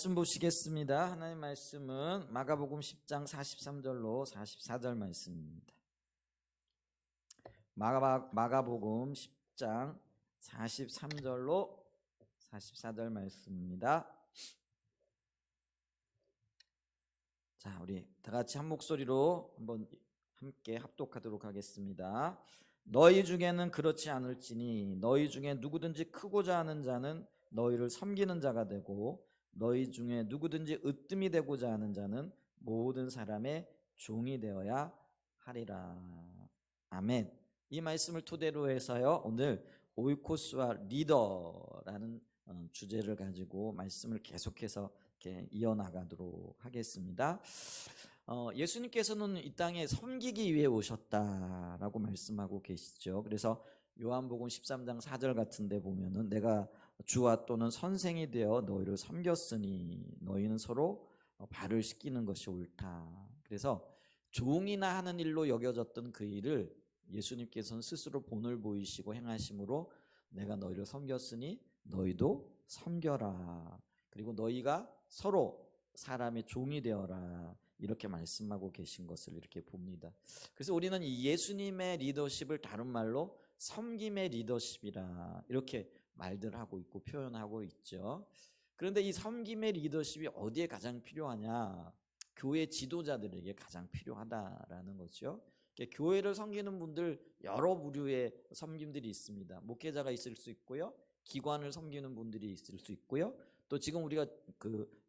말씀 보시겠습니다. 하나님 말씀은 마가복음 10장 43절로 44절 말씀입니다. 마가복음 10장 43절로 44절 말씀입니다. 자, 우리 다 같이 한 목소리로 한번 함께 합독하도록 하겠습니다. 너희 중에는 그렇지 않을지니 너희 중에 누구든지 크고자 하는 자는 너희를 섬기는 자가 되고 너희 중에 누구든지 으뜸이 되고자 하는 자는 모든 사람의 종이 되어야 하리라. 아멘. 이 말씀을 토대로 해서요, 오늘 오이코스와 리더라는 주제를 가지고 말씀을 계속해서 이렇게 이어나가도록 하겠습니다. 예수님께서는 이 땅에 섬기기 위해 오셨다라고 말씀하고 계시죠. 그래서 요한복음 13장 4절 같은 데 보면은 내가 주와 또는 선생이 되어 너희를 섬겼으니 너희는 서로 발을 씻기는 것이 옳다. 그래서 종이나 하는 일로 여겨졌던 그 일을 예수님께서는 스스로 본을 보이시고 행하심으로 내가 너희를 섬겼으니 너희도 섬겨라. 그리고 너희가 서로 사람의 종이 되어라. 이렇게 말씀하고 계신 것을 이렇게 봅니다. 그래서 우리는 이 예수님의 리더십을 다른 말로 섬김의 리더십이라 이렇게 말들 하고 있고 표현하고 있죠. 그런데 이 섬김의 리더십이 어디에 가장 필요하냐? 교회 지도자들에게 가장 필요하다라는 거죠. 교회를 섬기는 분들 여러 부류의 섬김들이 있습니다. 목회자가 있을 수 있고요, 기관을 섬기는 분들이 있을 수 있고요, 또 지금 우리가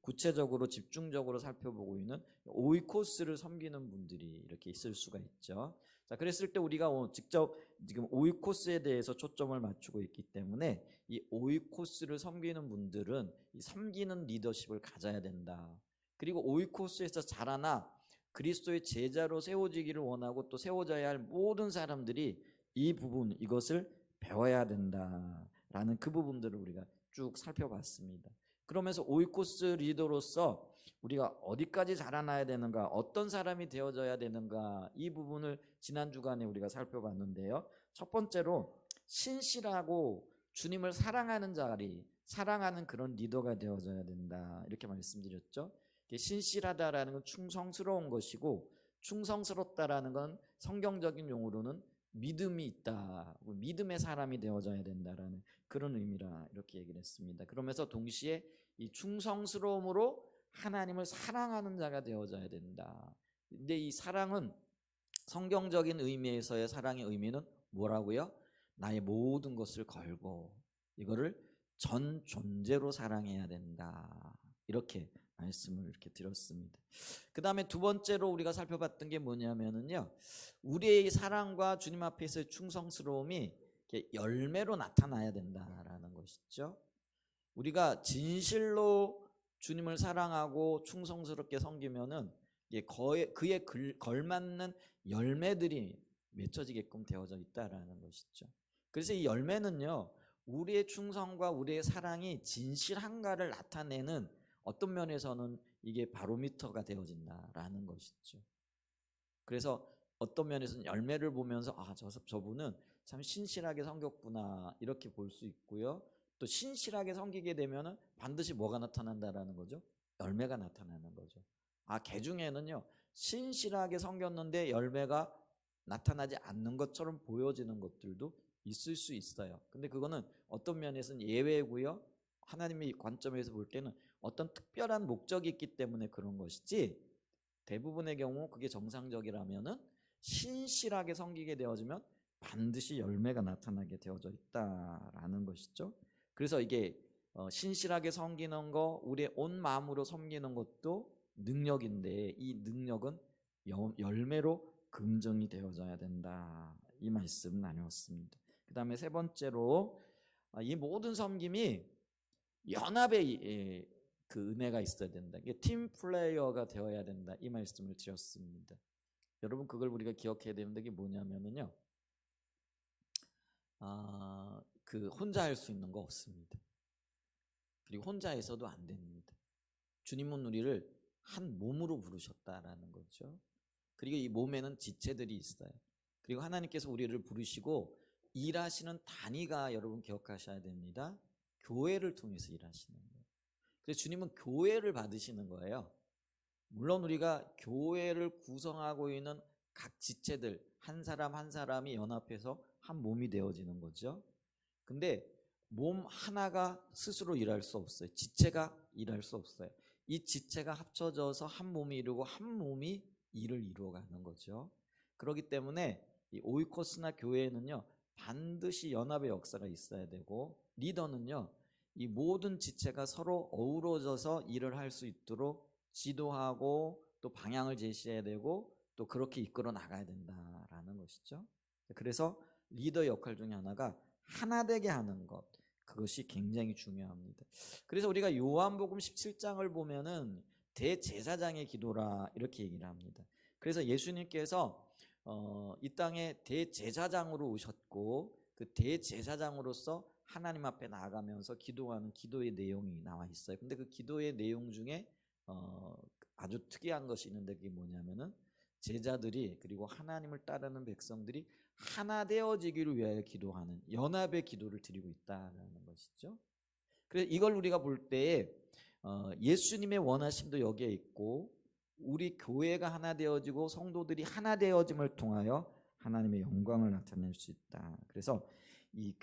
구체적으로 집중적으로 살펴보고 있는 오이코스를 섬기는 분들이 이렇게 있을 수가 있죠. 자, 그랬을 때 우리가 직접 지금 오이코스에 대해서 초점을 맞추고 있기 때문에 이 오이코스를 섬기는 분들은 이 섬기는 리더십을 가져야 된다. 그리고 오이코스에서 자라나 그리스도의 제자로 세워지기를 원하고 또 세워져야 할 모든 사람들이 이 부분, 이것을 배워야 된다라는 그 부분들을 우리가 쭉 살펴봤습니다. 그러면서 오이코스 리더로서 우리가 어디까지 자라나야 되는가, 어떤 사람이 되어져야 되는가, 이 부분을 지난 주간에 우리가 살펴봤는데요. 첫 번째로 신실하고 주님을 사랑하는 자리, 사랑하는 그런 리더가 되어져야 된다, 이렇게 말씀드렸죠. 신실하다라는 건 충성스러운 것이고, 충성스럽다라는 건 성경적인 용어로는 믿음이 있다, 믿음의 사람이 되어져야 된다라는 그런 의미라 이렇게 얘기를 했습니다. 그러면서 동시에 이 충성스러움으로 하나님을 사랑하는 자가 되어져야 된다. 근데 이 사랑은 성경적인 의미에서의 사랑의 의미는 뭐라고요? 나의 모든 것을 걸고 이거를 전 존재로 사랑해야 된다, 이렇게 말씀을 이렇게 드렸습니다. 그 다음에 두 번째로 우리가 살펴봤던 게 뭐냐면은요, 우리의 사랑과 주님 앞에서의 충성스러움이 열매로 나타나야 된다라는 것이죠. 우리가 진실로 주님을 사랑하고 충성스럽게 섬기면은 그에 걸맞는 열매들이 맺혀지게끔 되어져 있다라는 것이죠. 그래서 이 열매는요, 우리의 충성과 우리의 사랑이 진실한가를 나타내는 어떤 면에서는 이게 바로미터가 되어진다라는 것이죠. 그래서 어떤 면에서는 열매를 보면서 저분은 참 신실하게 섬겼구나, 이렇게 볼 수 있고요. 또 신실하게 섬기게 되면은 반드시 뭐가 나타난다라는 거죠? 열매가 나타나는 거죠. 걔 중에는요, 신실하게 섬겼는데 열매가 나타나지 않는 것처럼 보여지는 것들도 있을 수 있어요. 근데 그거는 어떤 면에서는 예외고요, 하나님의 관점에서 볼 때는 어떤 특별한 목적이 있기 때문에 그런 것이지, 대부분의 경우 그게 정상적이라면은 신실하게 섬기게 되어지면 반드시 열매가 나타나게 되어져 있다라는 것이죠. 그래서 이게 신실하게 섬기는 거, 우리의 온 마음으로 섬기는 것도 능력인데, 이 능력은 열매로 긍정이 되어져야 된다, 이 말씀 나누었습니다. 그 다음에 세 번째로 이 모든 섬김이 연합의 그 은혜가 있어야 된다, 이게 팀 플레이어가 되어야 된다, 이 말씀을 드렸습니다. 여러분, 그걸 우리가 기억해야 되는데 그게 뭐냐면은요, 혼자 할 수 있는 거 없습니다. 그리고 혼자 해서도 안 됩니다. 주님은 우리를 한 몸으로 부르셨다라는 거죠. 그리고 이 몸에는 지체들이 있어요. 그리고 하나님께서 우리를 부르시고 일하시는 단위가 여러분 기억하셔야 됩니다. 교회를 통해서 일하시는 거예요. 그래서 주님은 교회를 받으시는 거예요. 물론 우리가 교회를 구성하고 있는 각 지체들 한 사람 한 사람이 연합해서 한 몸이 되어지는 거죠. 근데 몸 하나가 스스로 일할 수 없어요. 지체가 일할 수 없어요. 이 지체가 합쳐져서 한 몸이 이루고 한 몸이 일을 이루어가는 거죠. 그렇기 때문에 이 오이코스나 교회에는요 반드시 연합의 역사가 있어야 되고, 리더는요 이 모든 지체가 서로 어우러져서 일을 할 수 있도록 지도하고 또 방향을 제시해야 되고 또 그렇게 이끌어 나가야 된다라는 것이죠. 그래서 리더 역할 중에 하나가 하나 되게 하는 것, 그것이 굉장히 중요합니다. 그래서 우리가 요한복음 17장을 보면은 대제사장의 기도라 이렇게 얘기를 합니다. 그래서 예수님께서 이 땅에 대제사장으로 오셨고 그 대제사장으로서 하나님 앞에 나아가면서 기도하는 기도의 내용이 나와 있어요. 근데 그 기도의 내용 중에 아주 특이한 것이 있는데 그게 뭐냐면은 제자들이 그리고 하나님을 따르는 백성들이 하나 되어지기를 위하여 기도하는 연합의 기도를 드리고 있다는 것이죠. 그래서 이걸 우리가 볼 때에 예수님의 원하심도 여기에 있고 우리 교회가 하나 되어지고 성도들이 하나 되어짐을 통하여 하나님의 영광을 나타낼 수 있다. 그래서 이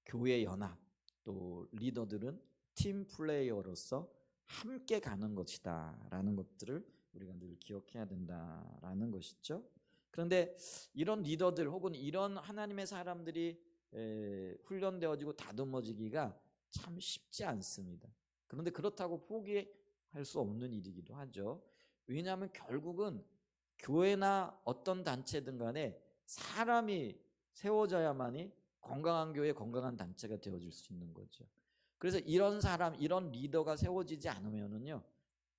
교회 연합 또 리더들은 팀 플레이어로서 함께 가는 것이다라는 것들을 우리가 늘 기억해야 된다라는 것이죠. 그런데 이런 리더들 혹은 이런 하나님의 사람들이 훈련되어지고 다듬어지기가 참 쉽지 않습니다. 그런데 그렇다고 포기할 수 없는 일이기도 하죠. 왜냐하면 결국은 교회나 어떤 단체든 간에 사람이 세워져야만이 건강한 교회, 건강한 단체가 되어질 수 있는 거죠. 그래서 이런 사람, 이런 리더가 세워지지 않으면은요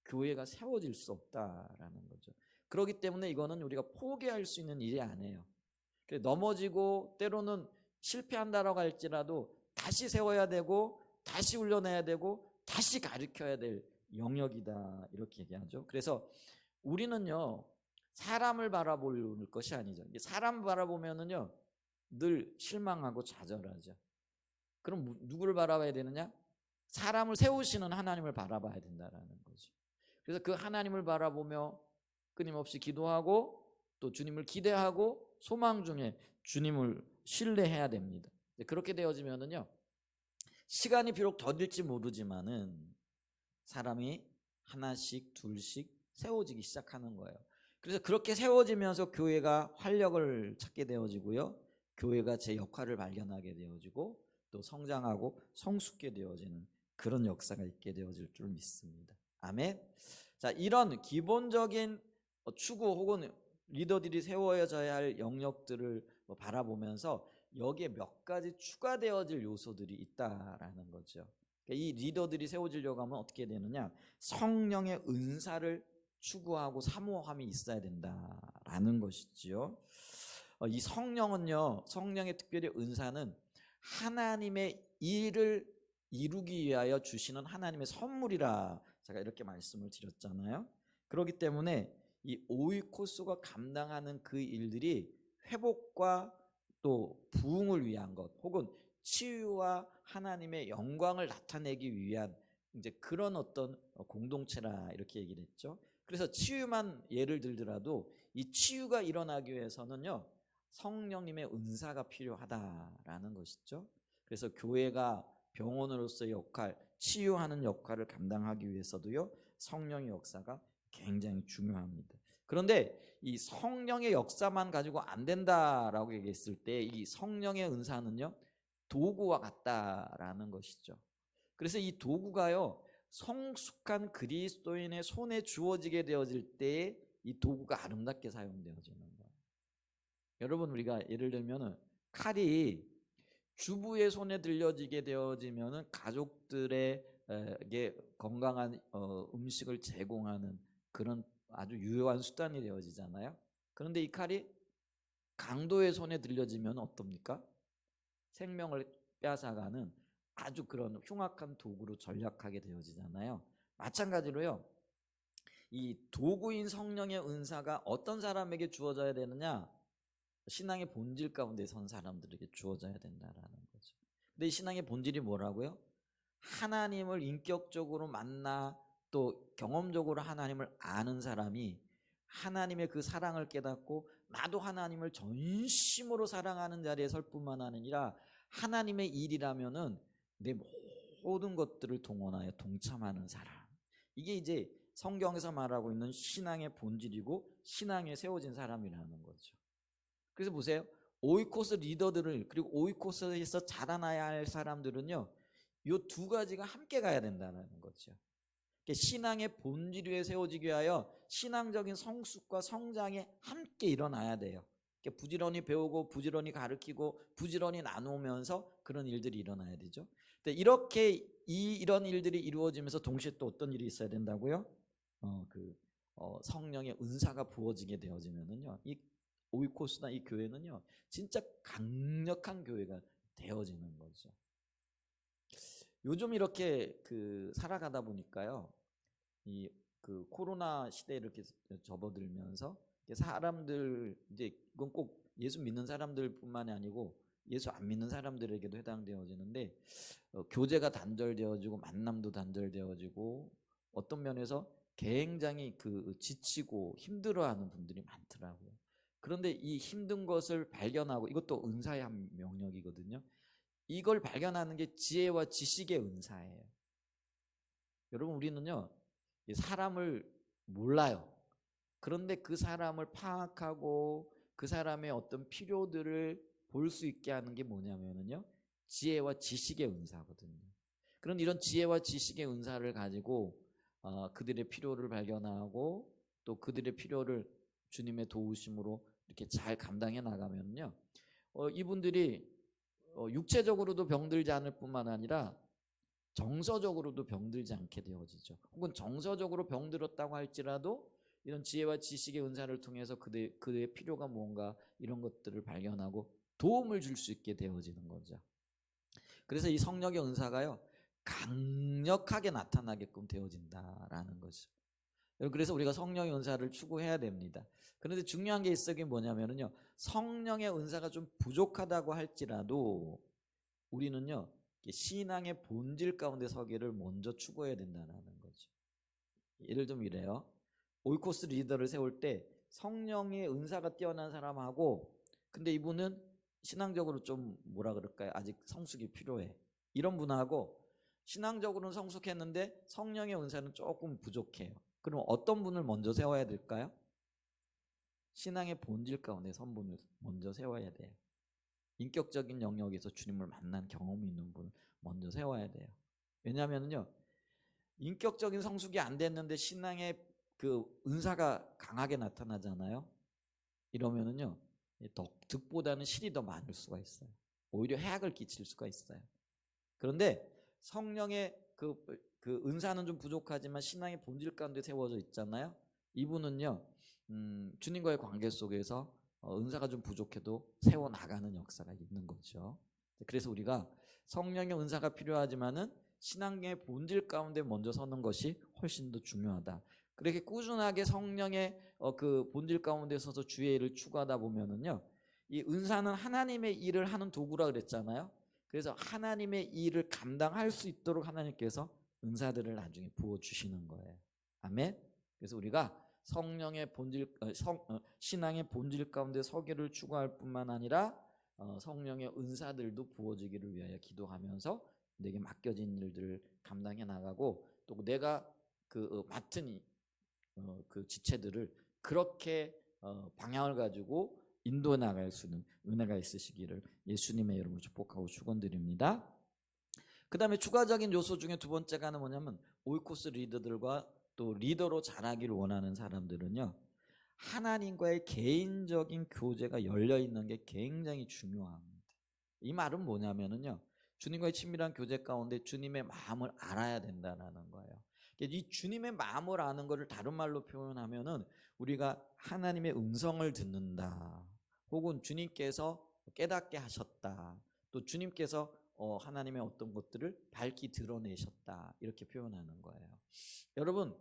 교회가 세워질 수 없다라는 거죠. 그렇기 때문에 이거는 우리가 포기할 수 있는 일이 아니에요. 넘어지고 때로는 실패한다라고 할지라도 다시 세워야 되고 다시 훈련해야 되고 다시 가르쳐야 될 영역이다 이렇게 얘기하죠. 그래서 우리는요 사람을 바라볼 것이 아니죠. 사람 바라보면은요 늘 실망하고 좌절하죠. 그럼 누구를 바라봐야 되느냐? 사람을 세우시는 하나님을 바라봐야 된다라는 거죠. 그래서 그 하나님을 바라보며 끊임없이 기도하고 또 주님을 기대하고 소망 중에 주님을 신뢰해야 됩니다. 그렇게 되어지면은요 시간이 비록 더딜지 모르지만은 사람이 하나씩 둘씩 세워지기 시작하는 거예요. 그래서 그렇게 세워지면서 교회가 활력을 찾게 되어지고요 교회가 제 역할을 발견하게 되어지고 또 성장하고 성숙게 되어지는 그런 역사가 있게 되어질 줄 믿습니다. 아멘. 자, 이런 기본적인 추구 혹은 리더들이 세워져야 할 영역들을 바라보면서 여기에 몇 가지 추가되어질 요소들이 있다라는 거죠. 이 리더들이 세워지려고 하면 어떻게 되느냐? 성령의 은사를 추구하고 사모함이 있어야 된다라는 것이지요. 이 성령은요, 성령의 특별히 은사는 하나님의 일을 이루기 위하여 주시는 하나님의 선물이라 제가 이렇게 말씀을 드렸잖아요. 그렇기 때문에 이 오이코스가 감당하는 그 일들이 회복과 또 부흥을 위한 것 혹은 치유와 하나님의 영광을 나타내기 위한 이제 그런 어떤 공동체라 이렇게 얘기를 했죠. 그래서 치유만 예를 들더라도 이 치유가 일어나기 위해서는요 성령님의 은사가 필요하다라는 것이죠. 그래서 교회가 병원으로서의 역할, 치유하는 역할을 감당하기 위해서도요 성령의 역사가 굉장히 중요합니다. 그런데 이 성령의 역사만 가지고 안 된다라고 얘기했을 때 이 성령의 은사는요 도구와 같다라는 것이죠. 그래서 이 도구가요 성숙한 그리스도인의 손에 주어지게 되어질 때 이 도구가 아름답게 사용되어지는 거예요. 여러분 우리가 예를 들면 칼이 주부의 손에 들려지게 되어지면은 가족들에게 건강한 음식을 제공하는 그런 아주 유효한 수단이 되어지잖아요. 그런데 이 칼이 강도의 손에 들려지면 어떻습니까? 생명을 빼앗아가는 아주 그런 흉악한 도구로 전락하게 되어지잖아요. 마찬가지로요. 이 도구인 성령의 은사가 어떤 사람에게 주어져야 되느냐? 신앙의 본질 가운데 선 사람들에게 주어져야 된다라는 거죠. 근데 이 신앙의 본질이 뭐라고요? 하나님을 인격적으로 만나 또 경험적으로 하나님을 아는 사람이 하나님의 그 사랑을 깨닫고 나도 하나님을 전심으로 사랑하는 자리에 설 뿐만 아니라 하나님의 일이라면은 내 모든 것들을 동원하여 동참하는 사람. 이게 이제 성경에서 말하고 있는 신앙의 본질이고 신앙에 세워진 사람이라는 거죠. 그래서 보세요. 오이코스 리더들을 그리고 오이코스에서 자라나야 할 사람들은요. 이 두 가지가 함께 가야 된다는 거죠. 신앙의 본질 위에 세워지기 위하여 신앙적인 성숙과 성장이 함께 일어나야 돼요. 부지런히 배우고 부지런히 가르치고 부지런히 나누면서 그런 일들이 일어나야 되죠. 이렇게 이런 일들이 이루어지면서 동시에 또 어떤 일이 있어야 된다고요? 성령의 은사가 부어지게 되어지면은요, 이 오이코스나 이 교회는요, 진짜 강력한 교회가 되어지는 거죠. 요즘 이렇게 살아가다 보니까요, 이 코로나 시대에 이렇게 접어들면서 사람들 이제 이건 꼭 예수 믿는 사람들뿐만이 아니고 예수 안 믿는 사람들에게도 해당되어지는데 교제가 단절되어지고 만남도 단절되어지고 어떤 면에서 굉장히 지치고 힘들어하는 분들이 많더라고요. 그런데 이 힘든 것을 발견하고 이것도 은사의 한 영역이거든요. 이걸 발견하는 게 지혜와 지식의 은사예요. 여러분 우리는요 사람을 몰라요. 그런데 그 사람을 파악하고 그 사람의 어떤 필요들을 볼 수 있게 하는 게 뭐냐면요 지혜와 지식의 은사거든요. 그런 이런 지혜와 지식의 은사를 가지고 그들의 필요를 발견하고 또 그들의 필요를 주님의 도우심으로 이렇게 잘 감당해 나가면요 이분들이 육체적으로도 병들지 않을 뿐만 아니라 정서적으로도 병들지 않게 되어지죠. 혹은 정서적으로 병들었다고 할지라도 이런 지혜와 지식의 은사를 통해서 그의 필요가 뭔가 이런 것들을 발견하고 도움을 줄 수 있게 되어지는 거죠. 그래서 이 성령의 은사가요 강력하게 나타나게끔 되어진다라는 거죠. 그래서 우리가 성령의 은사를 추구해야 됩니다. 그런데 중요한 게 있어. 그게 뭐냐면요 성령의 은사가 좀 부족하다고 할지라도 우리는요 신앙의 본질 가운데 서기를 먼저 추구해야 된다는 거죠. 예를 들면 이래요. 오이코스 리더를 세울 때 성령의 은사가 뛰어난 사람하고 근데 이분은 신앙적으로 좀 뭐라 그럴까요? 아직 성숙이 필요해. 이런 분하고 신앙적으로는 성숙했는데 성령의 은사는 조금 부족해요. 그럼 어떤 분을 먼저 세워야 될까요? 신앙의 본질 가운데 선분을 먼저 세워야 돼요. 인격적인 영역에서 주님을 만난 경험이 있는 분을 먼저 세워야 돼요. 왜냐하면요 인격적인 성숙이 안 됐는데 신앙의 은사가 강하게 나타나잖아요. 이러면은요 득보다는 실이 더 많을 수가 있어요. 오히려 해악을 끼칠 수가 있어요. 그런데 성령의 은사는 좀 부족하지만 신앙의 본질 가운데 세워져 있잖아요. 이분은요 주님과의 관계 속에서 은사가 좀 부족해도 세워나가는 역사가 있는 거죠. 그래서 우리가 성령의 은사가 필요하지만은 신앙의 본질 가운데 먼저 서는 것이 훨씬 더 중요하다. 그렇게 꾸준하게 성령의 본질 가운데 서서 주의 일을 추구하다 보면은요 이 은사는 하나님의 일을 하는 도구라 그랬잖아요. 그래서 하나님의 일을 감당할 수 있도록 하나님께서 은사들을 나중에 부어주시는 거예요. 아멘. 그래서 우리가 성령의 본질, 신앙의 본질 가운데 서기를 추구할 뿐만 아니라 성령의 은사들도 부어지기를 위하여 기도하면서 내게 맡겨진 일들을 감당해 나가고 또 내가 맡은 그 지체들을 그렇게 방향을 가지고 인도해 나갈 수 있는 은혜가 있으시기를 예수님의 이름으로 축복하고 축원드립니다. 그 다음에 추가적인 요소 중에 두 번째가 뭐냐면 오이코스 리더들과 또 리더로 자라기를 원하는 사람들은요 하나님과의 개인적인 교제가 열려있는 게 굉장히 중요합니다. 이 말은 뭐냐면요 주님과의 친밀한 교제 가운데 주님의 마음을 알아야 된다는 거예요. 이 주님의 마음을 아는 것을 다른 말로 표현하면은 우리가 하나님의 음성을 듣는다 혹은 주님께서 깨닫게 하셨다 또 주님께서 하나님의 어떤 것들을 밝히 드러내셨다 이렇게 표현하는 거예요. 여러분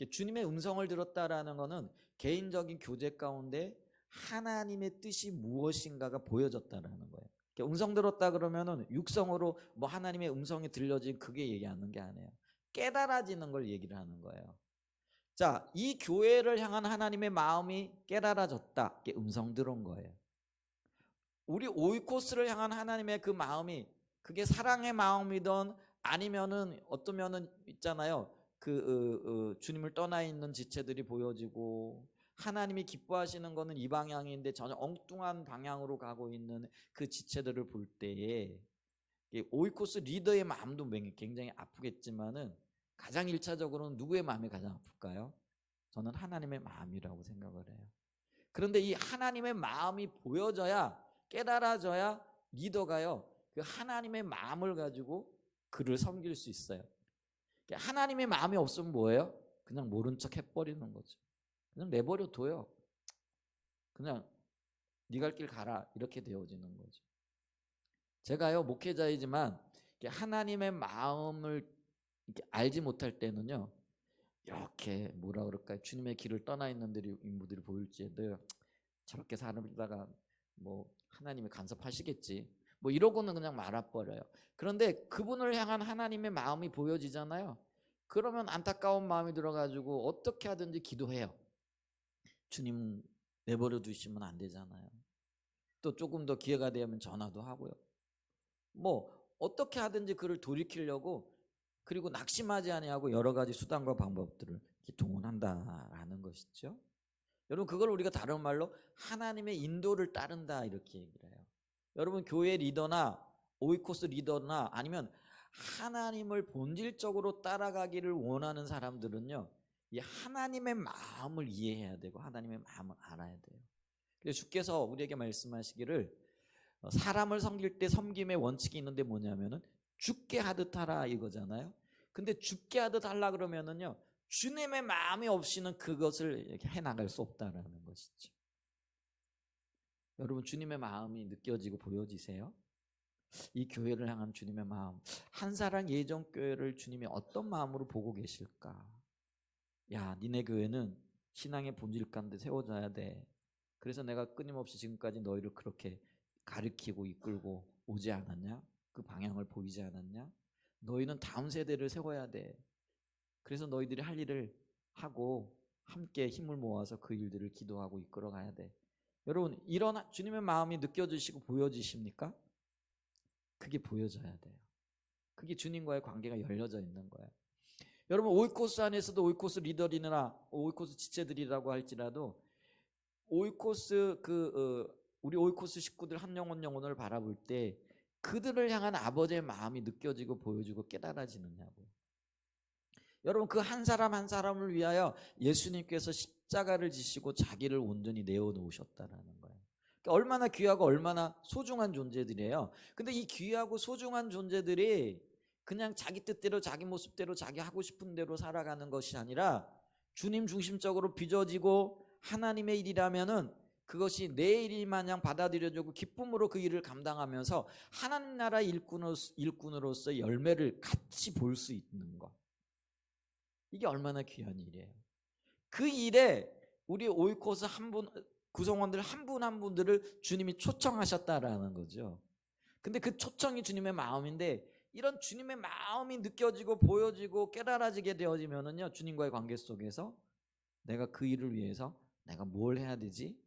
주님의 음성을 들었다라는 것은 개인적인 교제 가운데 하나님의 뜻이 무엇인가가 보여졌다라는 거예요. 음성 들었다 그러면은 육성으로 뭐 하나님의 음성이 들려진 그게 얘기하는 게 아니에요. 깨달아지는 걸 얘기를 하는 거예요. 자, 이 교회를 향한 하나님의 마음이 깨달아졌다. 이게 음성 들은 거예요. 우리 오이코스를 향한 하나님의 그 마음이 그게 사랑의 마음이든 아니면은 어떠면은 있잖아요. 주님을 떠나 있는 지체들이 보여지고 하나님이 기뻐하시는 거는 이 방향인데 전혀 엉뚱한 방향으로 가고 있는 그 지체들을 볼 때에 오이코스 리더의 마음도 굉장히 아프겠지만은 가장 일차적으로는 누구의 마음이 가장 아플까요? 저는 하나님의 마음이라고 생각을 해요. 그런데 이 하나님의 마음이 보여져야 깨달아져야 리더가요 그 하나님의 마음을 가지고 그를 섬길 수 있어요. 하나님의 마음이 없으면 뭐예요? 그냥 모른 척 해버리는 거죠. 그냥 내버려 둬요. 그냥 네 갈 길 가라 이렇게 되어지는 거죠. 제가요 목회자이지만 하나님의 마음을 알지 못할 때는요 이렇게 뭐라 그럴까요? 주님의 길을 떠나 있는 인물들이 보일지라도 저렇게 살다가 뭐 하나님이 간섭하시겠지 뭐 이러고는 그냥 말아버려요. 그런데 그분을 향한 하나님의 마음이 보여지잖아요. 그러면 안타까운 마음이 들어가지고 어떻게 하든지 기도해요. 주님 내버려 두시면 안 되잖아요. 또 조금 더 기회가 되면 전화도 하고요. 뭐 어떻게 하든지 그를 돌이키려고 그리고 낙심하지 아니하고 여러 가지 수단과 방법들을 동원한다라는 것이죠. 여러분 그걸 우리가 다른 말로 하나님의 인도를 따른다 이렇게 얘기를 해요. 여러분 교회 리더나 오이코스 리더나 아니면 하나님을 본질적으로 따라가기를 원하는 사람들은요 이 하나님의 마음을 이해해야 되고 하나님의 마음을 알아야 돼요. 그래서 주께서 우리에게 말씀하시기를 사람을 섬길 때 섬김의 원칙이 있는데 뭐냐면은 죽게 하듯 하라 이거잖아요. 근데 죽게 하듯 하려 그러면은요 주님의 마음이 없이는 그것을 이렇게 해나갈 수 없다라는 것이죠. 여러분 주님의 마음이 느껴지고 보여지세요? 이 교회를 향한 주님의 마음, 한사랑 예정교회를 주님이 어떤 마음으로 보고 계실까? 야 니네 교회는 신앙의 본질 가운데 세워져야 돼. 그래서 내가 끊임없이 지금까지 너희를 그렇게 가르치고 이끌고 오지 않았냐? 그 방향을 보이지 않았냐? 너희는 다음 세대를 세워야 돼. 그래서 너희들이 할 일을 하고 함께 힘을 모아서 그 일들을 기도하고 이끌어 가야 돼. 여러분 이런 주님의 마음이 느껴지시고 보여지십니까? 그게 보여져야 돼요. 그게 주님과의 관계가 열려져 있는 거예요. 여러분 오이코스 안에서도 오이코스 리더리나 오이코스 지체들이라고 할지라도 오이코스 우리 오이코스 식구들 한 영혼을 바라볼 때 그들을 향한 아버지의 마음이 느껴지고 보여지고 깨달아지느냐고요. 여러분 그 한 사람 한 사람을 위하여 예수님께서 십자가를 지시고 자기를 온전히 내어놓으셨다라는 거예요. 그러니까 얼마나 귀하고 얼마나 소중한 존재들이에요. 근데 이 귀하고 소중한 존재들이 그냥 자기 뜻대로 자기 모습대로 자기 하고 싶은 대로 살아가는 것이 아니라 주님 중심적으로 빚어지고 하나님의 일이라면은 그것이 내 일이 마냥 받아들여지고 기쁨으로 그 일을 감당하면서 하나님 나라 일꾼으로서 열매를 같이 볼 수 있는 것. 이게 얼마나 귀한 일이에요. 그 일에 우리 오이코스 구성원들 한 분 한 분들을 주님이 초청하셨다라는 거죠. 근데 그 초청이 주님의 마음인데 이런 주님의 마음이 느껴지고 보여지고 깨달아지게 되어지면은요 주님과의 관계 속에서 내가 그 일을 위해서 내가 뭘 해야 되지?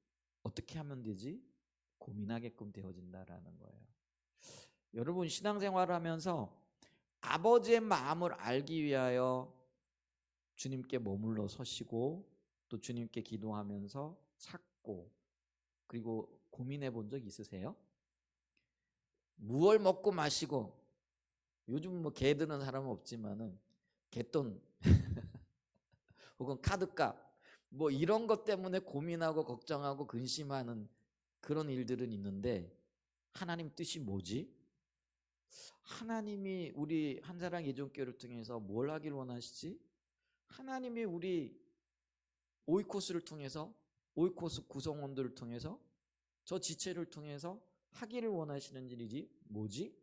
어떻게 하면 되지? 고민하게끔 되어진다라는 거예요. 여러분 신앙생활을 하면서 아버지의 마음을 알기 위하여 주님께 머물러 서시고 또 주님께 기도하면서 찾고 그리고 고민해 본 적 있으세요? 무얼 먹고 마시고 요즘 뭐 개 드는 사람은 없지만은 개돈 혹은 카드값 뭐 이런 것 때문에 고민하고 걱정하고 근심하는 그런 일들은 있는데 하나님 뜻이 뭐지? 하나님이 우리 한사랑 예정교회를 통해서 뭘 하길 원하시지? 하나님이 우리 오이코스를 통해서 오이코스 구성원들을 통해서 저 지체를 통해서 하기를 원하시는 일이지 뭐지?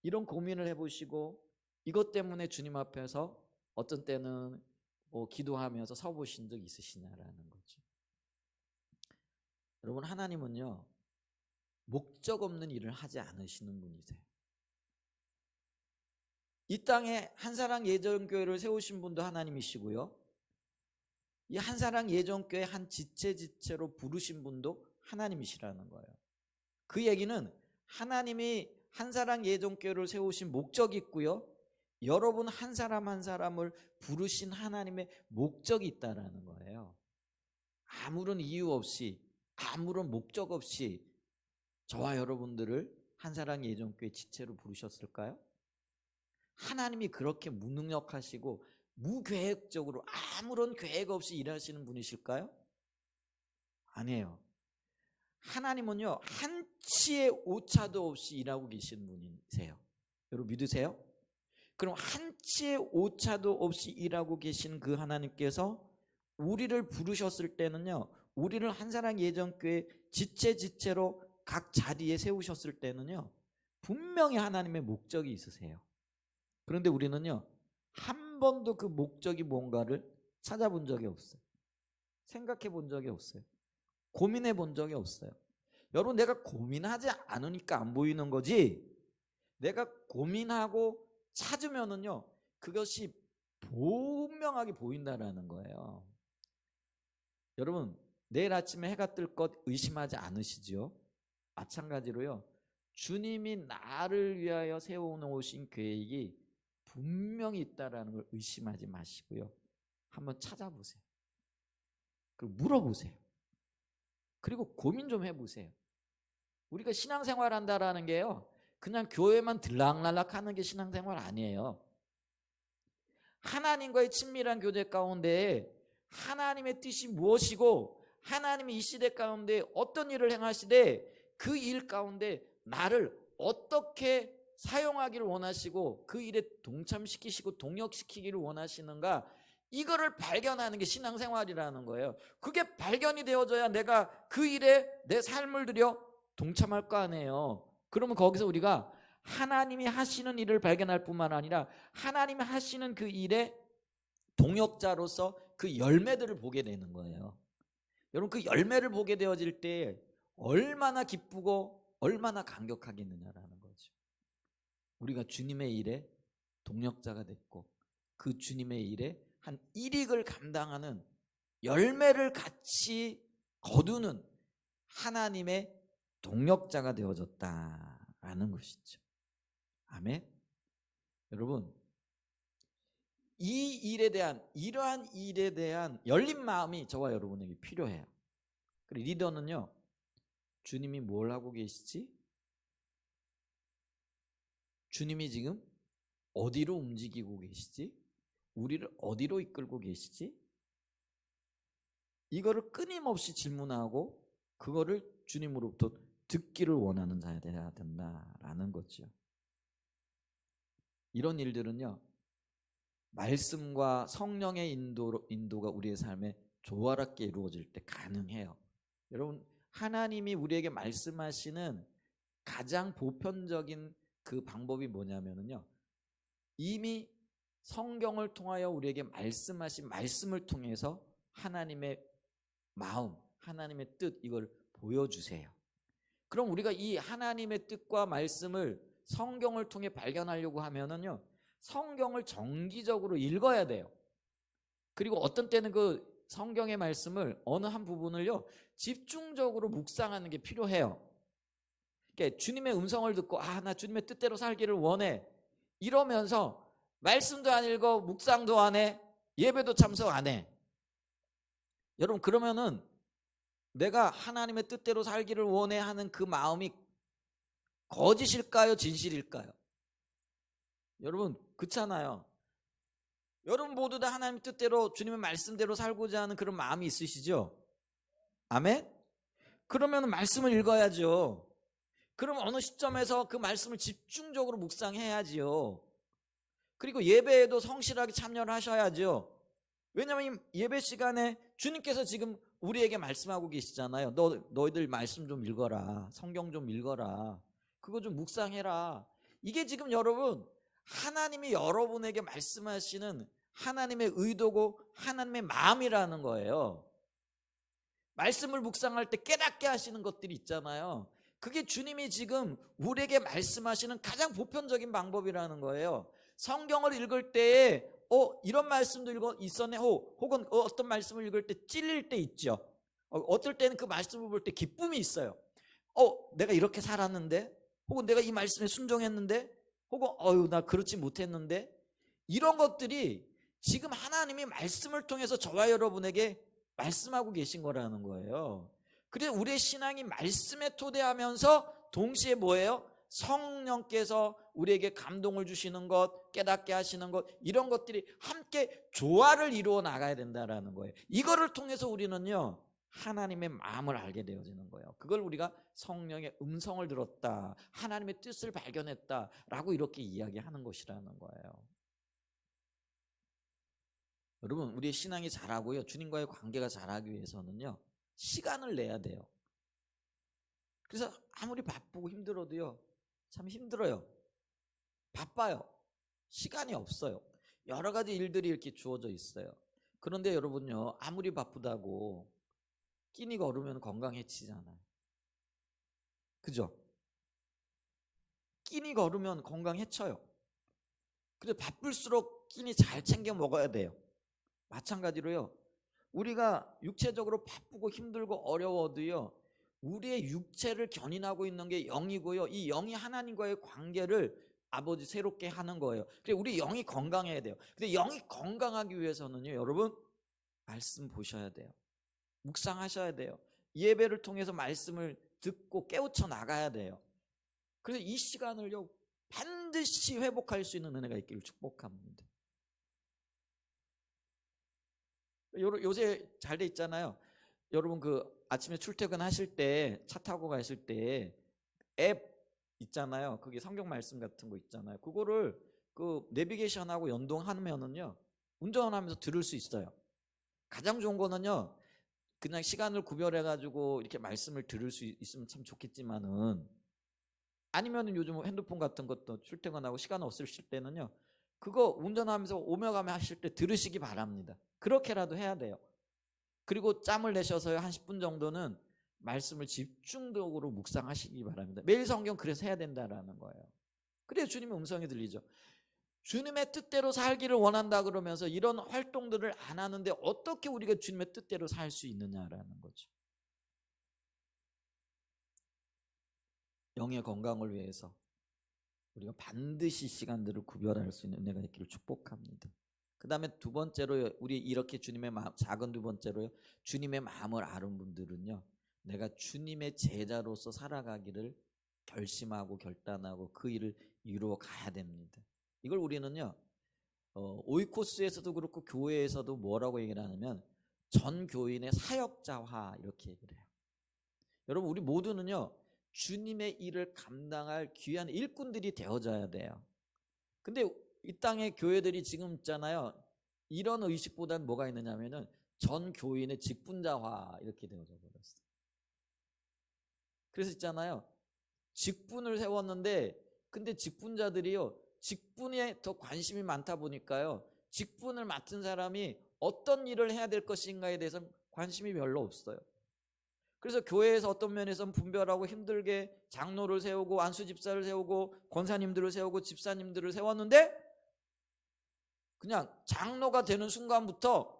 이런 고민을 해보시고 이것 때문에 주님 앞에서 어떤 때는 기도하면서 서보신 적 있으시냐라는 거죠. 여러분 하나님은요 목적 없는 일을 하지 않으시는 분이세요. 이 땅에 한사랑 예전교회를 세우신 분도 하나님이시고요, 이 한사랑 예전교회 한 지체로 부르신 분도 하나님이시라는 거예요. 그 얘기는 하나님이 한사랑 예전교회를 세우신 목적이 있고요, 여러분 한 사람 한 사람을 부르신 하나님의 목적이 있다라는 거예요. 아무런 이유 없이, 아무런 목적 없이 저와 여러분들을 한사랑 예전교회 지체로 부르셨을까요? 하나님이 그렇게 무능력하시고 무계획적으로 아무런 계획 없이 일하시는 분이실까요? 아니에요. 하나님은요, 한치의 오차도 없이 일하고 계신 분이세요. 여러분 믿으세요? 그럼 한치의 오차도 없이 일하고 계신 그 하나님께서 우리를 부르셨을 때는요, 우리를 한사랑 예전교회 지체로 각 자리에 세우셨을 때는요, 분명히 하나님의 목적이 있으세요. 그런데 우리는요, 한 번도 그 목적이 뭔가를 찾아본 적이 없어요. 생각해 본 적이 없어요. 고민해 본 적이 없어요. 여러분, 내가 고민하지 않으니까 안 보이는 거지, 내가 고민하고 찾으면은요, 그것이 분명하게 보인다라는 거예요. 여러분, 내일 아침에 해가 뜰 것 의심하지 않으시죠? 마찬가지로요, 주님이 나를 위하여 세워놓으신 계획이 분명히 있다라는 걸 의심하지 마시고요, 한번 찾아보세요. 그리고 물어보세요. 그리고 고민 좀 해보세요. 우리가 신앙생활 한다라는 게요, 그냥 교회만 들락날락 하는 게 신앙생활 아니에요. 하나님과의 친밀한 교제 가운데 하나님의 뜻이 무엇이고, 하나님이 이 시대 가운데 어떤 일을 행하시되 그 일 가운데 나를 어떻게 사용하기를 원하시고 그 일에 동참시키시고 동역시키기를 원하시는가, 이거를 발견하는 게 신앙생활이라는 거예요. 그게 발견이 되어져야 내가 그 일에 내 삶을 들여 동참할 거 아니에요. 그러면 거기서 우리가 하나님이 하시는 일을 발견할 뿐만 아니라 하나님이 하시는 그 일에 동역자로서 그 열매들을 보게 되는 거예요. 여러분, 그 열매를 보게 되어질 때 얼마나 기쁘고 얼마나 감격하겠느냐라는 거죠. 우리가 주님의 일에 동역자가 됐고 그 주님의 일에 한 일익을 감당하는, 열매를 같이 거두는 하나님의 동역자가 되어졌다라는 것이죠. 아멘. 여러분, 이 일에 대한, 이러한 일에 대한 열린 마음이 저와 여러분에게 필요해요. 그리고 리더는요, 주님이 뭘 하고 계시지? 주님이 지금 어디로 움직이고 계시지? 우리를 어디로 이끌고 계시지? 이거를 끊임없이 질문하고 그거를 주님으로부터 듣기를 원하는 자가 되어야 된다라는 거죠. 이런 일들은요, 말씀과 성령의 인도가 우리의 삶에 조화롭게 이루어질 때 가능해요. 여러분, 하나님이 우리에게 말씀하시는 가장 보편적인 그 방법이 뭐냐면요, 이미 성경을 통하여 우리에게 말씀하신 말씀을 통해서 하나님의 마음, 하나님의 뜻, 이걸 보여주세요. 그럼 우리가 이 하나님의 뜻과 말씀을 성경을 통해 발견하려고 하면은요, 성경을 정기적으로 읽어야 돼요. 그리고 어떤 때는 그 성경의 말씀을 어느 한 부분을요, 집중적으로 묵상하는 게 필요해요. 그러니까 주님의 음성을 듣고 나 주님의 뜻대로 살기를 원해, 이러면서 말씀도 안 읽어, 묵상도 안 해, 예배도 참석 안 해. 여러분, 그러면은 내가 하나님의 뜻대로 살기를 원해 하는 그 마음이 거짓일까요? 진실일까요? 여러분, 그렇잖아요. 여러분 모두 다 하나님의 뜻대로, 주님의 말씀대로 살고자 하는 그런 마음이 있으시죠? 아멘? 그러면 말씀을 읽어야죠. 그럼 어느 시점에서 그 말씀을 집중적으로 묵상해야지요. 그리고 예배에도 성실하게 참여를 하셔야죠. 왜냐하면 예배 시간에 주님께서 지금 우리에게 말씀하고 계시잖아요. 너희들 말씀 좀 읽어라, 성경 좀 읽어라, 그거 좀 묵상해라. 이게 지금 여러분, 하나님이 여러분에게 말씀하시는 하나님의 의도고 하나님의 마음이라는 거예요. 말씀을 묵상할 때 깨닫게 하시는 것들이 있잖아요. 그게 주님이 지금 우리에게 말씀하시는 가장 보편적인 방법이라는 거예요. 성경을 읽을 때에 이런 말씀도 있었네, 혹은 어떤 말씀을 읽을 때 찔릴 때 있죠. 어떨 때는 그 말씀을 볼 때 기쁨이 있어요. 내가 이렇게 살았는데, 혹은 내가 이 말씀에 순종했는데, 혹은 나 그렇지 못했는데, 이런 것들이 지금 하나님이 말씀을 통해서 저와 여러분에게 말씀하고 계신 거라는 거예요. 그래서 우리의 신앙이 말씀에 토대하면서 동시에 뭐예요? 성령께서 우리에게 감동을 주시는 것, 깨닫게 하시는 것, 이런 것들이 함께 조화를 이루어 나가야 된다는 거예요. 이거를 통해서 우리는요, 하나님의 마음을 알게 되어지는 거예요. 그걸 우리가 성령의 음성을 들었다, 하나님의 뜻을 발견했다라고 이렇게 이야기하는 것이라는 거예요. 여러분, 우리의 신앙이 자라고요, 주님과의 관계가 자라기 위해서는요, 시간을 내야 돼요. 그래서 아무리 바쁘고 힘들어도요, 참 힘들어요. 바빠요. 시간이 없어요. 여러 가지 일들이 이렇게 주어져 있어요. 그런데 여러분요, 아무리 바쁘다고 끼니 걸으면 건강 해치잖아요. 그죠? 끼니 걸으면 건강 해쳐요. 그래서 바쁠수록 끼니 잘 챙겨 먹어야 돼요. 마찬가지로요, 우리가 육체적으로 바쁘고 힘들고 어려워도요, 우리의 육체를 견인하고 있는 게 영이고요, 이 영이 하나님과의 관계를 아버지 새롭게 하는 거예요. 그래서 우리 영이 건강해야 돼요. 근데 영이 건강하기 위해서는요, 여러분, 말씀 보셔야 돼요. 묵상하셔야 돼요. 예배를 통해서 말씀을 듣고 깨우쳐 나가야 돼요. 그래서 이 시간을요, 반드시 회복할 수 있는 은혜가 있기를 축복합니다. 요새 잘 돼 있잖아요. 여러분, 그 아침에 출퇴근하실 때, 차 타고 가실 때 앱 있잖아요. 그게 성경 말씀 같은 거 있잖아요. 그거를 그 내비게이션하고 연동하면은요, 운전하면서 들을 수 있어요. 가장 좋은 거는요, 그냥 시간을 구별해 가지고 이렇게 말씀을 들을 수 있으면 참 좋겠지만은, 아니면은 요즘 핸드폰 같은 것도 출퇴근하고 시간 없을 때는요, 그거 운전하면서 오며 가며 하실 때 들으시기 바랍니다. 그렇게라도 해야 돼요. 그리고 짬을 내셔서 한 10분 정도는 말씀을 집중적으로 묵상하시기 바랍니다. 매일 성경 그래서 해야 된다라는 거예요. 그래야 주님의 음성이 들리죠. 주님의 뜻대로 살기를 원한다 그러면서 이런 활동들을 안 하는데 어떻게 우리가 주님의 뜻대로 살 수 있느냐라는 거죠. 영의 건강을 위해서 우리가 반드시 시간들을 구별할 수 있는 은혜가 있기를 축복합니다. 그 다음에 두 번째로, 우리 이렇게 주님의 마음, 작은 두 번째로요, 주님의 마음을 아는 분들은요, 내가 주님의 제자로서 살아가기를 결심하고 결단하고 그 일을 이루어 가야 됩니다. 이걸 우리는요, 오이코스에서도 그렇고 교회에서도 뭐라고 얘기를 하냐면 전 교인의 사역자화 이렇게 얘기를 해요. 여러분, 우리 모두는요, 주님의 일을 감당할 귀한 일꾼들이 되어져야 돼요. 근데 이 땅의 교회들이 지금 있잖아요, 이런 의식보다는 뭐가 있느냐면은 전 교인의 직분자화 이렇게 되어져 버렸어요. 그래서 있잖아요, 직분을 세웠는데 근데 직분자들이요, 직분에 더 관심이 많다 보니까요, 직분을 맡은 사람이 어떤 일을 해야 될 것인가에 대해서 관심이 별로 없어요. 그래서 교회에서 어떤 면에서는 분별하고 힘들게 장로를 세우고 안수집사를 세우고 권사님들을 세우고 집사님들을 세웠는데, 그냥 장로가 되는 순간부터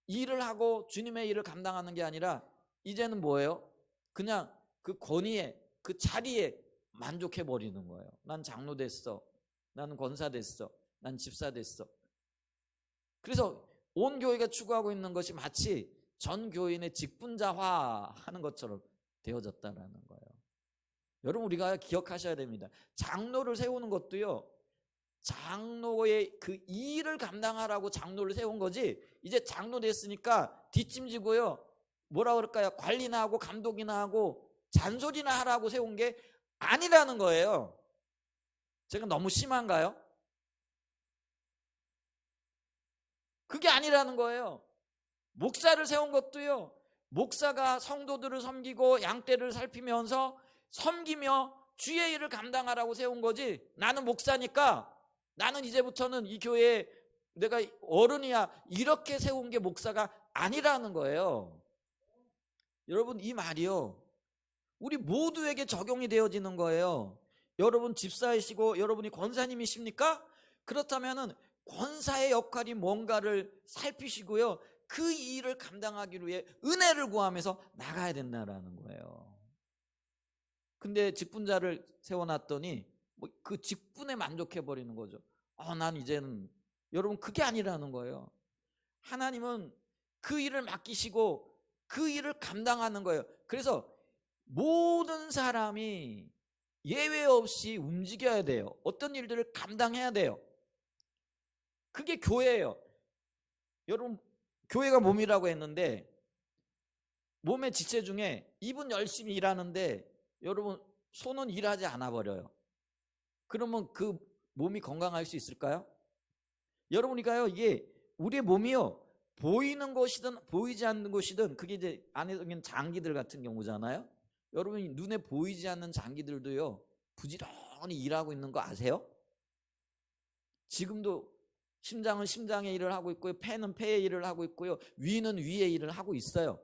일을 하고 주님의 일을 감당하는 게 아니라 이제는 뭐예요? 그냥 그 권위에, 그 자리에 만족해 버리는 거예요. 난 장로 됐어, 나는 권사 됐어, 난 집사 됐어. 그래서 온 교회가 추구하고 있는 것이 마치 전 교인의 직분자화 하는 것처럼 되어졌다는 거예요. 여러분, 우리가 기억하셔야 됩니다. 장로를 세우는 것도요, 장로의 그 일을 감당하라고 장로를 세운 거지, 이제 장로 됐으니까 뒷짐지고요, 뭐라 그럴까요? 관리나 하고 감독이나 하고 잔소리나 하라고 세운 게 아니라는 거예요. 제가 너무 심한가요? 그게 아니라는 거예요. 목사를 세운 것도요, 목사가 성도들을 섬기고 양떼를 살피면서 섬기며 주의 일을 감당하라고 세운 거지, 나는 목사니까 나는 이제부터는 이 교회에 내가 어른이야 이렇게 세운 게 목사가 아니라는 거예요. 여러분, 이 말이요, 우리 모두에게 적용이 되어지는 거예요. 여러분 집사이시고 여러분이 권사님이십니까? 그렇다면은 권사의 역할이 뭔가를 살피시고요, 그 일을 감당하기 위해 은혜를 구하면서 나가야 된다라는 거예요. 근데 직분자를 세워놨더니 그 직분에 만족해버리는 거죠. 난 이제는, 여러분 그게 아니라는 거예요. 하나님은 그 일을 맡기시고 그 일을 감당하는 거예요. 그래서 모든 사람이 예외 없이 움직여야 돼요. 어떤 일들을 감당해야 돼요. 그게 교회예요. 여러분 교회가 몸이라고 했는데, 몸의 지체 중에 입은 열심히 일하는데 여러분 손은 일하지 않아 버려요. 그러면 그 몸이 건강할 수 있을까요? 여러분이가요, 이게 우리의 몸이요, 보이는 것이든 보이지 않는 것이든, 그게 이제 안에 있는 장기들 같은 경우잖아요. 여러분이 눈에 보이지 않는 장기들도요 부지런히 일하고 있는 거 아세요? 지금도 심장은 심장의 일을 하고 있고요, 폐는 폐의 일을 하고 있고요, 위는 위의 일을 하고 있어요.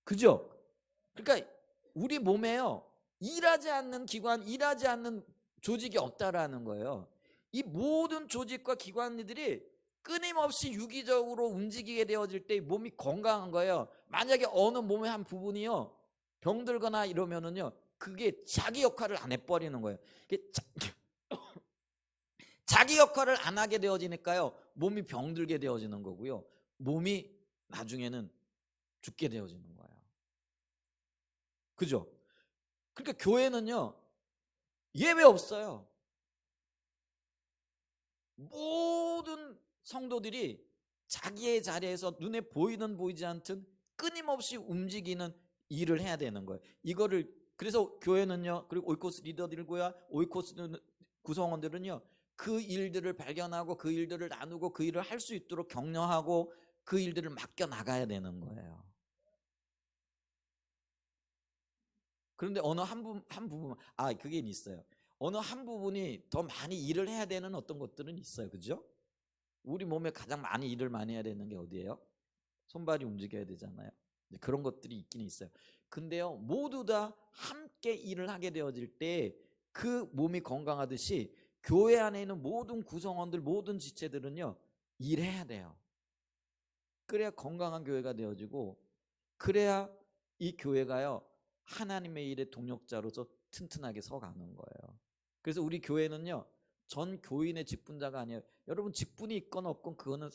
그죠? 그러니까 우리 몸에요 일하지 않는 기관, 일하지 않는 조직이 없다라는 거예요. 이 모든 조직과 기관들이 끊임없이 유기적으로 움직이게 되어질 때 몸이 건강한 거예요. 만약에 어느 몸의 한 부분이요 병들거나 이러면은요, 그게 자기 역할을 안 해버리는 거예요. 자기 역할을 안 하게 되어지니까요 몸이 병들게 되어지는 거고요, 몸이 나중에는 죽게 되어지는 거예요. 그죠? 그러니까 교회는요 예외 없어요. 모든 성도들이 자기의 자리에서 눈에 보이든 보이지 않든 끊임없이 움직이는 일을 해야 되는 거예요. 이거를, 그래서 교회는요, 그리고 오이코스 리더들과 오이코스 구성원들은요 그 일들을 발견하고 그 일들을 나누고 그 일을 할 수 있도록 격려하고 그 일들을 맡겨 나가야 되는 거예요. 그런데 어느 한 부분, 그게 있어요. 어느 한 부분이 더 많이 일을 해야 되는 어떤 것들은 있어요. 그죠? 우리 몸에 가장 많이 일을 많이 해야 되는 게 어디예요? 손발이 움직여야 되잖아요. 그런 것들이 있긴 있어요. 근데요 모두 다 함께 일을 하게 되어질 때 그 몸이 건강하듯이 교회 안에 있는 모든 구성원들, 모든 지체들은요 일해야 돼요. 그래야 건강한 교회가 되어지고, 그래야 이 교회가요 하나님의 일의 동력자로서 튼튼하게 서가는 거예요. 그래서 우리 교회는요 전 교인의 직분자가 아니에요. 여러분 직분이 있건 없건 그거는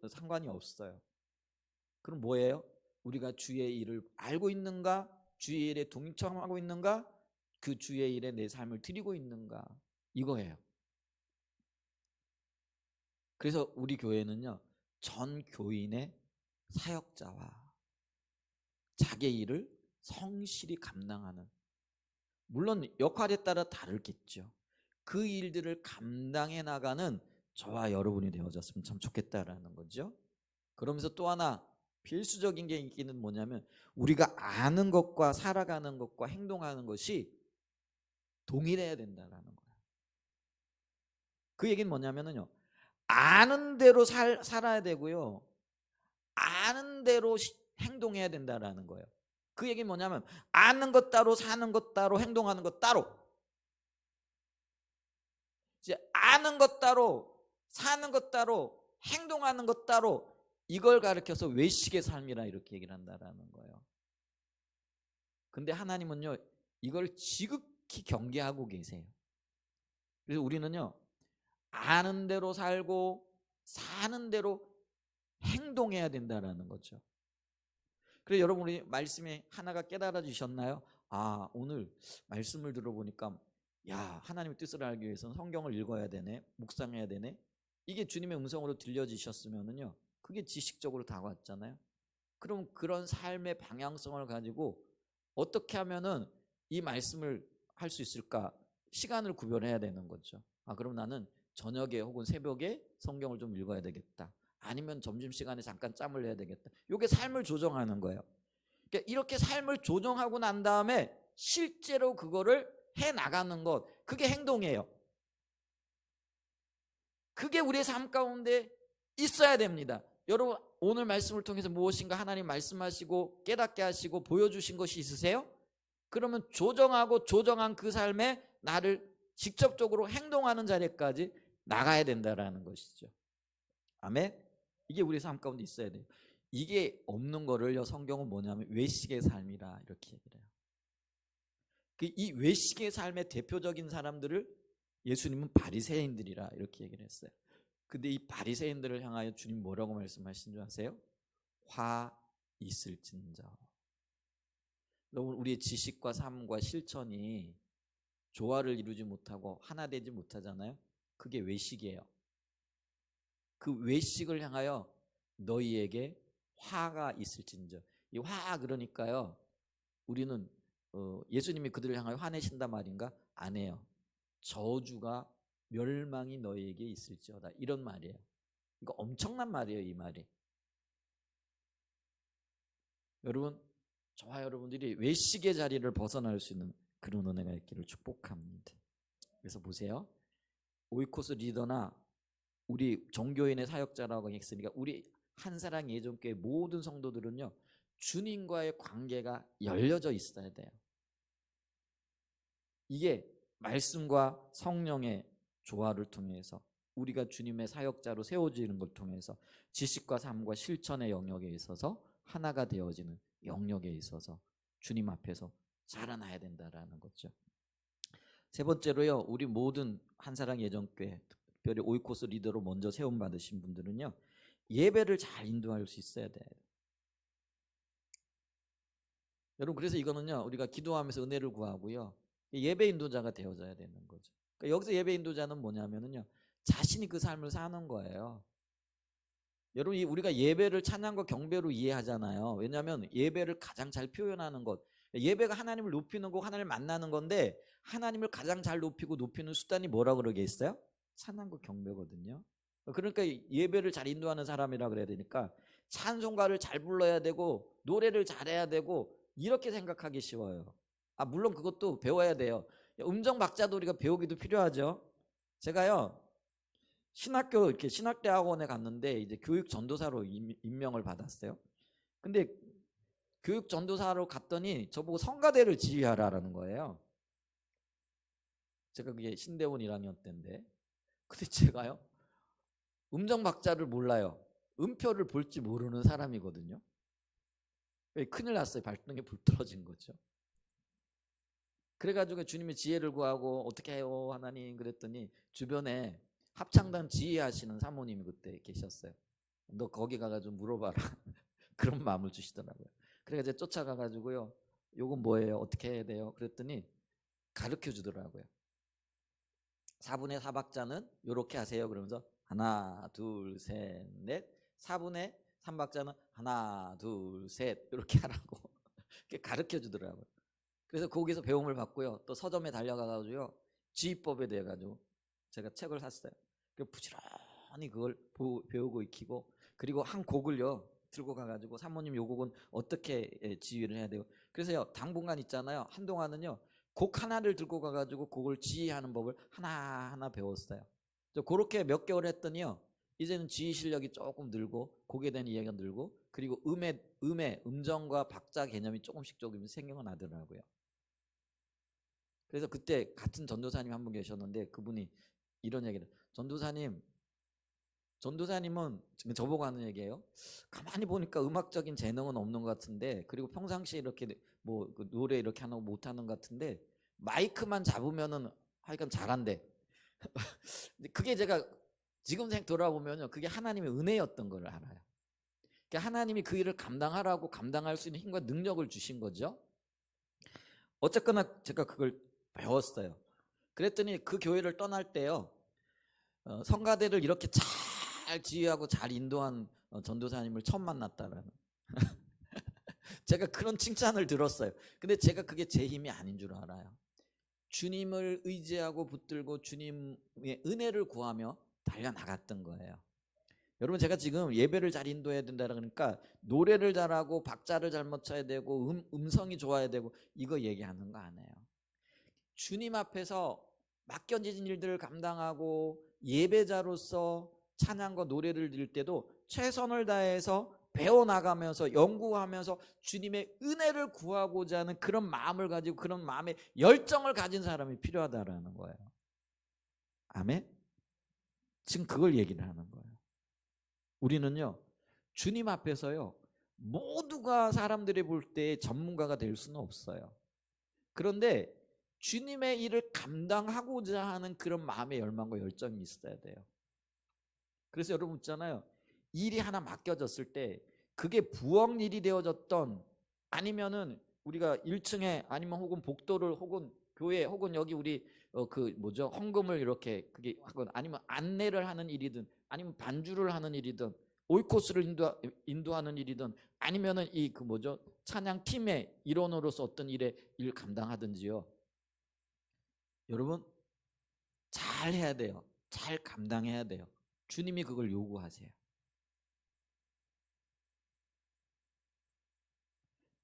상관이 없어요. 그럼 뭐예요? 우리가 주의 일을 알고 있는가? 주의 일에 동참하고 있는가? 그 주의 일에 내 삶을 드리고 있는가? 이거예요. 그래서 우리 교회는요 전 교인의 사역자와 자기의 일을 성실히 감당하는, 물론 역할에 따라 다르겠죠. 그 일들을 감당해 나가는 저와 여러분이 되어졌으면 참 좋겠다라는 거죠. 그러면서 또 하나 필수적인 게 있기는 뭐냐면, 우리가 아는 것과 살아가는 것과 행동하는 것이 동일해야 된다라는 거예요. 그 얘기는 뭐냐면요, 아는 대로 살아야 되고요, 아는 대로 행동해야 된다라는 거예요. 그 얘기는 뭐냐면 아는 것 따로, 사는 것 따로, 행동하는 것 따로. 이제 아는 것 따로, 사는 것 따로, 행동하는 것 따로, 이걸 가르쳐서 외식의 삶이라 이렇게 얘기를 한다라는 거예요. 근데 하나님은요 이걸 지극히 경계하고 계세요. 그래서 우리는요 아는 대로 살고 사는 대로 행동해야 된다라는 거죠. 그래서 여러분 우리 말씀에 하나가 깨달아 주셨나요? 오늘 말씀을 들어보니까 하나님의 뜻을 알기 위해서는 성경을 읽어야 되네, 묵상해야 되네, 이게 주님의 음성으로 들려지셨으면은요 그게 지식적으로 다가왔잖아요. 그럼 그런 삶의 방향성을 가지고 어떻게 하면은 이 말씀을 할 수 있을까? 시간을 구별해야 되는 거죠. 그럼 나는 저녁에 혹은 새벽에 성경을 좀 읽어야 되겠다, 아니면 점심시간에 잠깐 짬을 내야 되겠다. 이게 삶을 조정하는 거예요. 그러니까 이렇게 삶을 조정하고 난 다음에 실제로 그거를 해나가는 것, 그게 행동이에요. 그게 우리의 삶 가운데 있어야 됩니다. 여러분 오늘 말씀을 통해서 무엇인가 하나님 말씀하시고 깨닫게 하시고 보여주신 것이 있으세요? 그러면 조정하고 조정한 그 삶에 나를 직접적으로 행동하는 자리까지 나가야 된다라는 것이죠. 아멘. 이게 우리 삶 가운데 있어야 돼요. 이게 없는 거를요, 성경은 뭐냐면 외식의 삶이라 이렇게 얘기를 해요. 이 외식의 삶의 대표적인 사람들을 예수님은 바리새인들이라 이렇게 얘기를 했어요. 근데 이 바리새인들을 향하여 주님 뭐라고 말씀하신 줄 아세요? 화 있을진저. 여러분, 우리의 지식과 삶과 실천이 조화를 이루지 못하고 하나 되지 못하잖아요. 그게 외식이에요. 그 외식을 향하여 너희에게 화가 있을진저. 이 화 그러니까요, 우리는 예수님이 그들을 향하여 화내신단 말인가? 아니에요. 저주가 멸망이 너희에게 있을지어다, 이런 말이에요. 이거 엄청난 말이에요, 이 말이. 여러분, 저와 여러분들이 외식의 자리를 벗어날 수 있는 그런 은혜가 있기를 축복합니다. 그래서 보세요, 오이코스 리더나 우리 종교인의 사역자라고 했으니까 우리 한사랑 예전교회 모든 성도들은요, 주님과의 관계가 열려져 있어야 돼요. 이게 말씀과 성령의 조화를 통해서 우리가 주님의 사역자로 세워지는 걸 통해서 지식과 삶과 실천의 영역에 있어서 하나가 되어지는 영역에 있어서 주님 앞에서 자라나야 된다라는 거죠. 세 번째로요, 우리 모든 한사랑 예전교회, 특별히 오이코스 리더로 먼저 세움 받으신 분들은요, 예배를 잘 인도할 수 있어야 돼요. 여러분, 그래서 이거는요, 우리가 기도하면서 은혜를 구하고요, 예배 인도자가 되어져야 되는 거죠. 그러니까 여기서 예배 인도자는 뭐냐면요, 자신이 그 삶을 사는 거예요. 여러분, 우리가 예배를 찬양과 경배로 이해하잖아요. 왜냐하면 예배를 가장 잘 표현하는 것, 예배가 하나님을 높이는 거, 하나님을 만나는 건데, 하나님을 가장 잘 높이고 높이는 수단이 뭐라고 그러겠어요? 찬양과 경배거든요. 그러니까 예배를 잘 인도하는 사람이라 그래야 되니까 찬송가를 잘 불러야 되고 노래를 잘해야 되고 이렇게 생각하기 쉬워요. 물론 그것도 배워야 돼요. 음정 박자도 우리가 배우기도 필요하죠. 제가요, 신학교 이렇게 신학대학원에 갔는데 이제 교육 전도사로 임명을 받았어요. 근데 교육 전도사로 갔더니 저보고 성가대를 지휘하라는 거예요. 제가 그게 신대원 1학년 때인데, 근데 제가요, 음정 박자를 몰라요. 음표를 볼지 모르는 사람이거든요. 큰일 났어요. 발등에 불 떨어진 거죠. 그래가지고 주님의 지혜를 구하고 어떻게 해요 하나님 그랬더니 주변에 합창단 지휘하시는 사모님이 그때 계셨어요. 너 거기 가가지고 물어봐라. 그런 마음을 주시더라고요. 그래서 쫓아가가지고요, 요건 뭐예요? 어떻게 해야 돼요? 그랬더니 가르쳐 주더라고요. 4분의 4박자는 요렇게 하세요. 그러면서 하나 둘 셋 넷, 4분의 3박자는 하나 둘 셋 이렇게 하라고 가르쳐 주더라고요. 그래서 거기서 배움을 받고요, 또 서점에 달려가가지고요, 지휘법에 대해 가지고 제가 책을 샀어요. 그래서 부지런히 그걸 배우고 익히고, 그리고 한 곡을요 들고 가가지고 사모님 요 곡은 어떻게 지휘를 해야 돼요. 그래서요, 당분간 있잖아요, 한동안은요 곡 하나를 들고 가가지고 곡을 지휘하는 법을 하나하나 배웠어요. 그렇게 몇 개월 했더니요, 이제는 지휘 실력이 조금 늘고 곡에 대한 이해가 늘고, 그리고 음정과 박자 개념이 조금씩 생겨나더라고요. 그래서 그때 같은 전도사님 한 분 계셨는데 그분이 이런 얘기를, 전도사님은 저보고 하는 얘기예요. 가만히 보니까 음악적인 재능은 없는 것 같은데, 그리고 평상시에 이렇게 그 노래 이렇게 하는 거 못하는 것 같은데 마이크만 잡으면은 하여간 잘한대. 그게 제가 지금 돌아보면요, 그게 하나님의 은혜였던 걸 알아요. 그러니까 하나님이 그 일을 감당하라고, 감당할 수 있는 힘과 능력을 주신 거죠. 어쨌거나 제가 그걸 배웠어요. 그랬더니 그 교회를 떠날 때요, 성가대를 이렇게 잘 지휘하고 잘 인도한 전도사님을 처음 만났다라는 제가 그런 칭찬을 들었어요. 근데 제가 그게 제 힘이 아닌 줄 알아요. 주님을 의지하고 붙들고 주님의 은혜를 구하며 달려나갔던 거예요. 여러분, 제가 지금 예배를 잘 인도해야 된다 그러니까 노래를 잘하고 박자를 잘 맞춰야 되고 음성이 좋아야 되고 이거 얘기하는 거 아니에요. 주님 앞에서 맡겨진 일들을 감당하고 예배자로서 찬양과 노래를 드릴 때도 최선을 다해서 배워나가면서 연구하면서 주님의 은혜를 구하고자 하는 그런 마음을 가지고 그런 마음의 열정을 가진 사람이 필요하다라는 거예요. 아멘? 지금 그걸 얘기를 하는 거예요. 우리는요, 주님 앞에서요, 모두가 사람들이 볼 때 전문가가 될 수는 없어요. 그런데 주님의 일을 감당하고자 하는 그런 마음의 열망과 열정이 있어야 돼요. 그래서 여러분 있잖아요, 일이 하나 맡겨졌을 때 그게 부엌 일이 되어졌던, 아니면은 우리가 1층에 아니면 혹은 복도를 혹은 교회 혹은 여기 우리 그 뭐죠, 헌금을 이렇게 그게 하건, 아니면 안내를 하는 일이든, 아니면 반주를 하는 일이든, 오이코스를 인도하는 일이든, 아니면은 이 그 뭐죠, 찬양 팀의 일원으로서 어떤 일 감당하든지요, 여러분 잘 해야 돼요. 잘 감당해야 돼요. 주님이 그걸 요구하세요.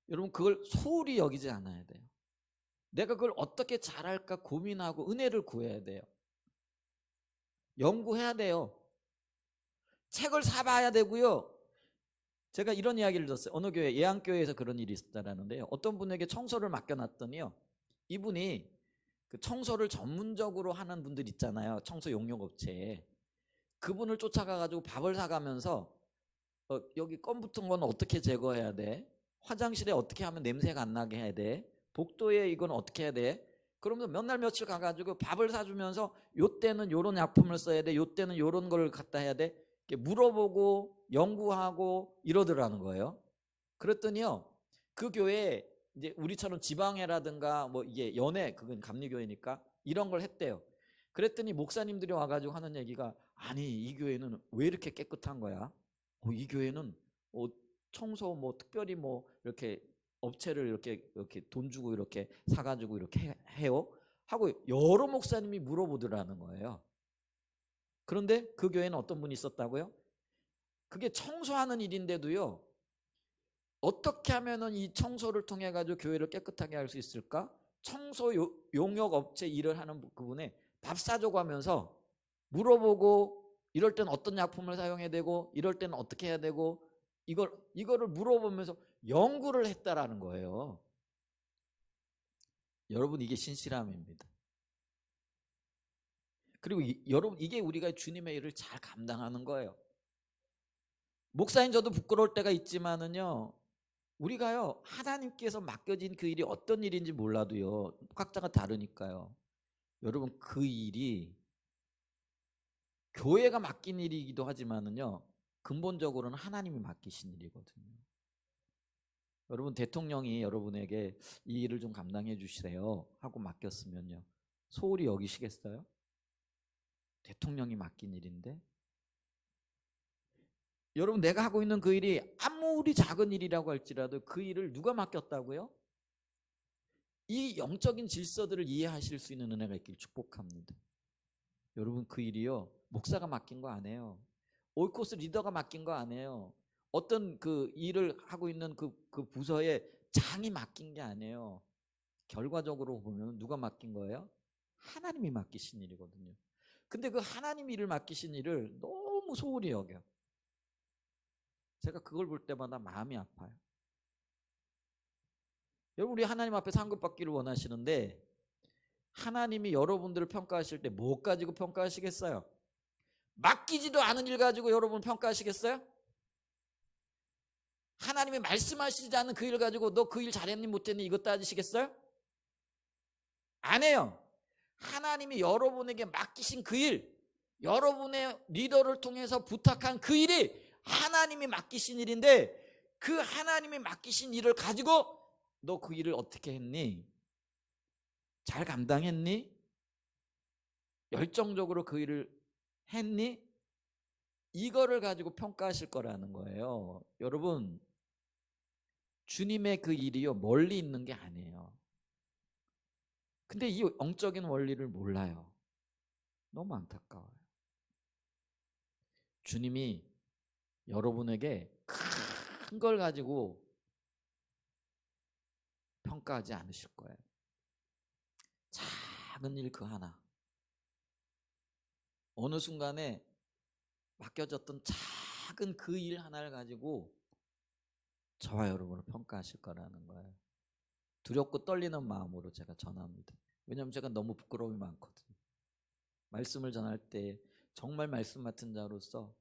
여러분 그걸 소홀히 여기지 않아야 돼요. 내가 그걸 어떻게 잘할까 고민하고 은혜를 구해야 돼요. 연구해야 돼요. 책을 사봐야 되고요. 제가 이런 이야기를 들었어요. 어느 교회, 예안교회에서 그런 일이 있었다는데요, 어떤 분에게 청소를 맡겨놨더니요, 이분이 그 청소를 전문적으로 하는 분들 있잖아요, 청소 용역업체에. 그분을 쫓아가가지고 밥을 사가면서 여기 껌 붙은 건 어떻게 제거해야 돼? 화장실에 어떻게 하면 냄새가 안 나게 해야 돼? 복도에 이건 어떻게 해야 돼? 그러면 몇 날 며칠 가가지고 밥을 사주면서 요 때는 요런 약품을 써야 돼, 요 때는 요런 걸 갖다 해야 돼, 이렇게 물어보고 연구하고 이러더라는 거예요. 그랬더니요, 그 교회에 이제 우리처럼 지방회라든가 뭐 이게 연회, 그건 감리교회니까 이런 걸 했대요. 그랬더니 목사님들이 와가지고 하는 얘기가, 아니 이 교회는 왜 이렇게 깨끗한 거야? 이 교회는 청소 뭐 특별히 뭐 이렇게 업체를 이렇게 돈 주고 이렇게 사가지고 이렇게 해요? 하고 여러 목사님이 물어보더라는 거예요. 그런데 그 교회는 어떤 분이 있었다고요? 그게 청소하는 일인데도요, 어떻게 하면은 이 청소를 통해 가지고 교회를 깨끗하게 할 수 있을까? 청소 용역 업체 일을 하는 그분에 밥 사주고 하면서 물어보고, 이럴 때는 어떤 약품을 사용해야 되고, 이럴 때는 어떻게 해야 되고, 이거를 물어보면서 연구를 했다라는 거예요. 여러분 이게 신실함입니다. 그리고 여러분 이게 우리가 주님의 일을 잘 감당하는 거예요. 목사님 저도 부끄러울 때가 있지만은요, 우리가요 하나님께서 맡겨진 그 일이 어떤 일인지 몰라도요, 각자가 다르니까요, 여러분 그 일이 교회가 맡긴 일이기도 하지만은요, 근본적으로는 하나님이 맡기신 일이거든요. 여러분 대통령이 여러분에게 이 일을 좀 감당해 주시래요 하고 맡겼으면요, 소홀히 여기시겠어요? 대통령이 맡긴 일인데. 여러분 내가 하고 있는 그 일이 아무리 작은 일이라고 할지라도 그 일을 누가 맡겼다고요? 이 영적인 질서들을 이해하실 수 있는 은혜가 있길 축복합니다. 여러분 그 일이요, 목사가 맡긴 거 아니에요. 오이코스 리더가 맡긴 거 아니에요. 어떤 그 일을 하고 있는 그 부서에 장이 맡긴 게 아니에요. 결과적으로 보면 누가 맡긴 거예요? 하나님이 맡기신 일이거든요. 근데 그 하나님 일을 맡기신 일을 너무 소홀히 여겨. 제가 그걸 볼 때마다 마음이 아파요. 여러분 우리 하나님 앞에 상급받기를 원하시는데, 하나님이 여러분들을 평가하실 때 뭐 가지고 평가하시겠어요? 맡기지도 않은 일 가지고 여러분 평가하시겠어요? 하나님이 말씀하시지 않은 그 일 가지고 너 그 일 잘했니 못했니 이것 따지시겠어요? 안 해요. 하나님이 여러분에게 맡기신 그 일, 여러분의 리더를 통해서 부탁한 그 일이 하나님이 맡기신 일인데, 그 하나님이 맡기신 일을 가지고 너 그 일을 어떻게 했니? 잘 감당했니? 열정적으로 그 일을 했니? 이거를 가지고 평가하실 거라는 거예요. 여러분 주님의 그 일이요 멀리 있는 게 아니에요. 근데 이 영적인 원리를 몰라요. 너무 안타까워요. 주님이 여러분에게 큰 걸 가지고 평가하지 않으실 거예요. 작은 일 그 하나, 어느 순간에 맡겨졌던 작은 그 일 하나를 가지고 저와 여러분을 평가하실 거라는 거예요. 두렵고 떨리는 마음으로 제가 전합니다. 왜냐하면 제가 너무 부끄러움이 많거든요. 말씀을 전할 때 정말 말씀 맡은 자로서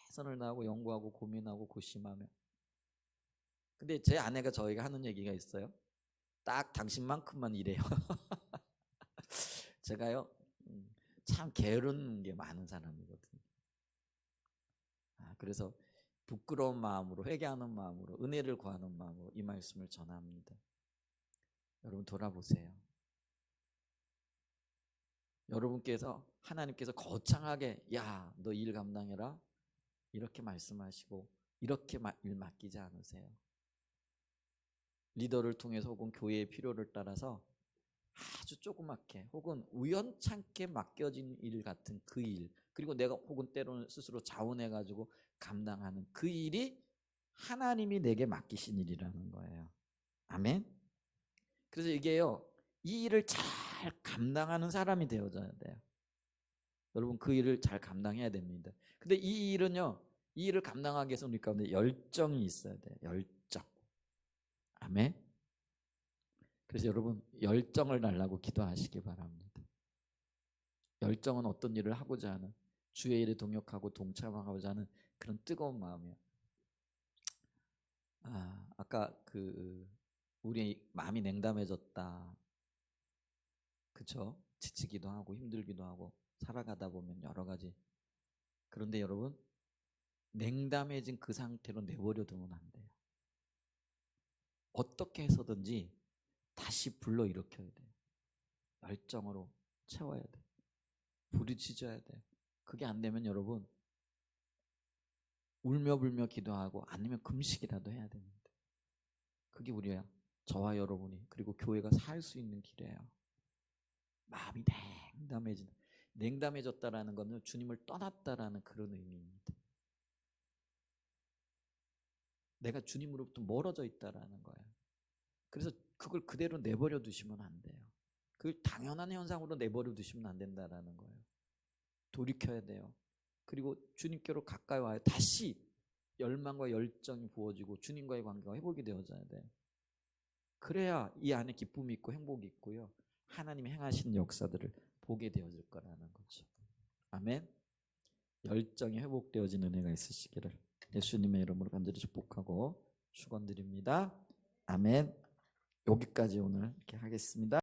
최선을 다하고 연구하고 고민하고 고심하며, 근데 제 아내가 저희가 하는 얘기가 있어요. 딱 당신만큼만 이래요. 제가요 참 게으른 게 많은 사람이거든요. 그래서 부끄러운 마음으로, 회개하는 마음으로, 은혜를 구하는 마음으로 이 말씀을 전합니다. 여러분 돌아보세요. 여러분께서, 하나님께서 거창하게 야 너 일 감당해라 이렇게 말씀하시고 이렇게 일 맡기지 않으세요. 리더를 통해서 혹은 교회의 필요를 따라서 아주 조그맣게 혹은 우연찮게 맡겨진 일 같은 그 일, 그리고 내가 혹은 때로는 스스로 자원해가지고 감당하는 그 일이 하나님이 내게 맡기신 일이라는 거예요. 아멘. 그래서 이게요, 이 일을 잘 감당하는 사람이 되어져야 돼요. 여러분 그 일을 잘 감당해야 됩니다. 근데 이 일은요, 이 일을 감당하기 위해서 우리 가운데 열정이 있어야 돼요. 열정. 아멘. 그래서 여러분 열정을 달라고 기도하시기 바랍니다. 열정은 어떤 일을 하고자 하는, 주의 일에 동역하고 동참하고자 하는 그런 뜨거운 마음이에요. 아까 우리 마음이 냉담해졌다, 그렇죠? 지치기도 하고 힘들기도 하고 살아가다 보면 여러 가지. 그런데 여러분 냉담해진 그 상태로 내버려 두면 안 돼요. 어떻게 해서든지 다시 불러일으켜야 돼요. 열정으로 채워야 돼요. 부르짖어야 돼요. 그게 안 되면 여러분 울며 불며 기도하고 아니면 금식이라도 해야 됩니다. 그게 우리야, 저와 여러분이, 그리고 교회가 살 수 있는 길이에요. 마음이 냉담해졌다라는 것은 주님을 떠났다라는 그런 의미입니다. 내가 주님으로부터 멀어져 있다라는 거예요. 그래서 그걸 그대로 내버려 두시면 안 돼요. 그걸 당연한 현상으로 내버려 두시면 안 된다라는 거예요. 돌이켜야 돼요. 그리고 주님께로 가까이 와요. 다시 열망과 열정이 부어지고 주님과의 관계가 회복이 되어져야 돼요. 그래야 이 안에 기쁨이 있고 행복이 있고요, 하나님이 행하시는 역사들을 보게 되어질 거라는 거죠. 아멘. 열정이 회복되어지는 은혜가 있으시기를 예수님의 이름으로 간절히 축복하고 축원드립니다. 아멘. 여기까지 오늘 이렇게 하겠습니다.